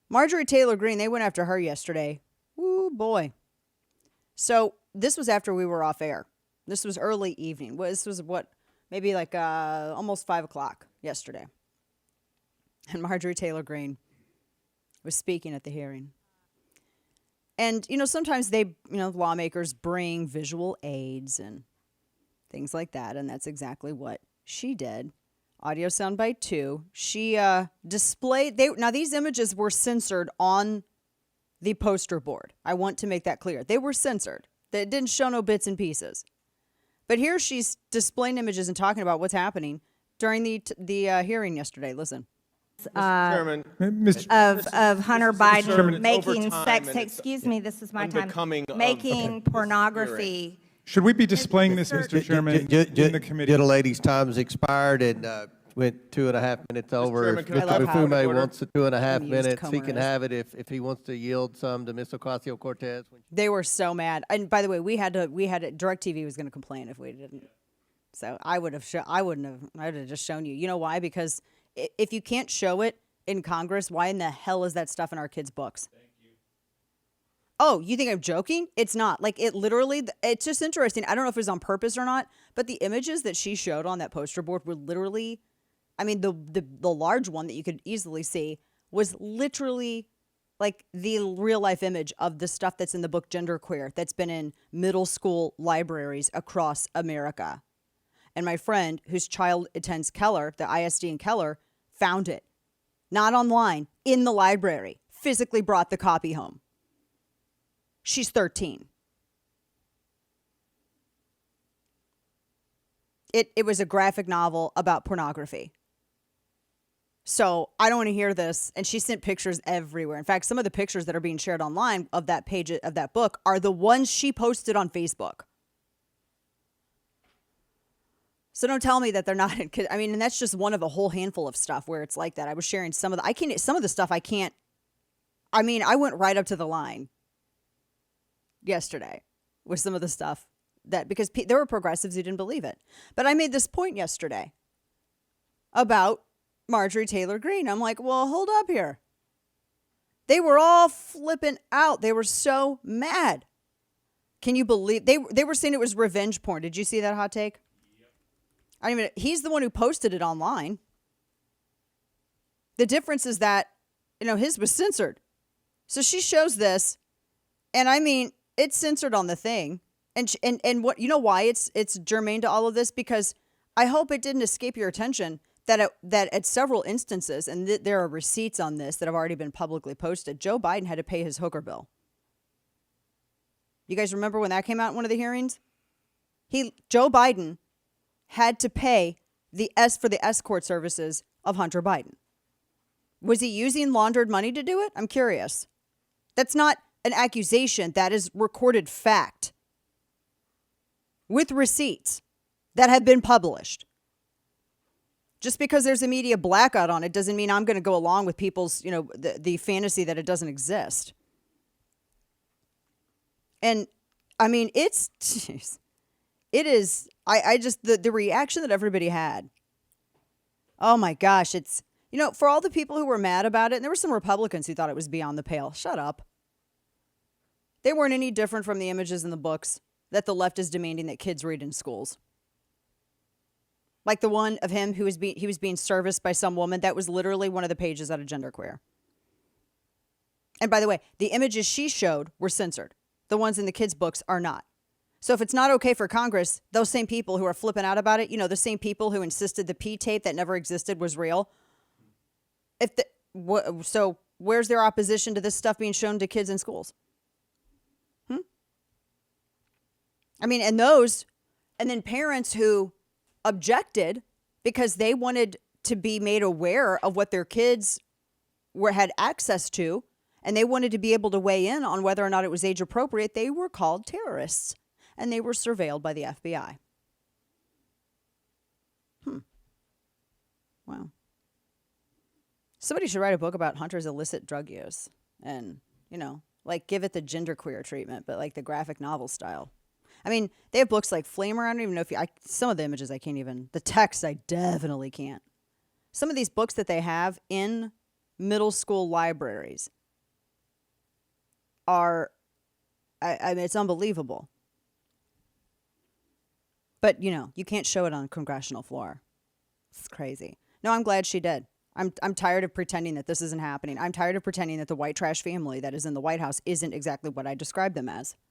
Marjorie Taylor Greene, they went after her yesterday. Ooh, boy. So this was after we were off air. This was early evening. This was maybe like almost 5 o'clock yesterday. And Marjorie Taylor Greene was speaking at the hearing. And, sometimes lawmakers bring visual aids and things like that. And that's exactly what she did. Audio soundbite 2. She displayed, now these images were censored on the poster board. I want to make that clear. They were censored. They didn't show no bits and pieces. But here she's displaying images and talking about what's happening during the hearing yesterday. Listen. Chairman, of Hunter Biden Chairman, making over sex, time, and excuse me, this is my time, of making this pornography. Should we be displaying this, Mr. Chairman, in the committee? Gentle lady's time's expired and went 2.5 minutes over. Chairman, If can I Mr. love how- Bufume wants the 2.5 Amused minutes, he can Comer is. have it if he wants to yield some to Ms. Ocasio-Cortez. They were so mad. And by the way, we had DirecTV was going to complain if we didn't. So I would have just shown you. You know why? Because if you can't show it in Congress, why in the hell is that stuff in our kids' books? Thank you. Oh, you think I'm joking? It's not. Like, it literally, it's just interesting. I don't know if it was on purpose or not, but the images that she showed on that poster board were literally, I mean, the large one that you could easily see was literally like the real life image of the stuff that's in the book Genderqueer that's been in middle school libraries across America. And my friend whose child attends Keller, the ISD in Keller, found it. Not online, in the library, physically brought the copy home. She's 13. It was a graphic novel about pornography. So I don't want to hear this. And she sent pictures everywhere. In fact, some of the pictures that are being shared online of that page of that book are the ones she posted on Facebook. So don't tell me that they're not. I mean, and that's just one of a whole handful of stuff where it's like that. I was sharing some of the stuff I can't. I mean, I went right up to the line yesterday with some of the stuff that, because there were progressives who didn't believe it. But I made this point yesterday about Marjorie Taylor Greene. I'm like, well, hold up here. They were all flipping out. They were so mad. Can you believe they were saying it was revenge porn? Did you see that hot take? I don't even, he's the one who posted it online. The difference is that, his was censored. So she shows this, and I mean, it's censored on the thing. And what, why it's germane to all of this? Because I hope it didn't escape your attention that at several instances, and there are receipts on this that have already been publicly posted, Joe Biden had to pay his hooker bill. You guys remember when that came out in one of the hearings? Joe Biden had to pay for the escort services of Hunter Biden. Was he using laundered money to do it? I'm curious. That's not an accusation. That is recorded fact with receipts that have been published. Just because there's a media blackout on it doesn't mean I'm going to go along with people's, the fantasy that it doesn't exist. And I mean, it is, I just, the reaction that everybody had. Oh my gosh. It's, for all the people who were mad about it, and there were some Republicans who thought it was beyond the pale. Shut up. They weren't any different from the images in the books that the left is demanding that kids read in schools. Like the one of him he was being serviced by some woman. That was literally one of the pages out of Genderqueer. And by the way, the images she showed were censored. The ones in the kids' books are not. So if it's not okay for Congress, those same people who are flipping out about it, the same people who insisted the P tape that never existed was real. So where's their opposition to this stuff being shown to kids in schools? I mean, and then parents who objected because they wanted to be made aware of what their kids had access to, and they wanted to be able to weigh in on whether or not it was age appropriate, they were called terrorists, and they were surveilled by the FBI. Wow. Somebody should write a book about Hunter's illicit drug use and, give it the genderqueer treatment, but like the graphic novel style. I mean, they have books like Flamer. I don't even know if some of the images I can't even, the text I definitely can't. Some of these books that they have in middle school libraries are, I mean, it's unbelievable. But, you can't show it on a congressional floor. It's crazy. No, I'm glad she did. I'm tired of pretending that this isn't happening. I'm tired of pretending that the white trash family that is in the White House isn't exactly what I described them as.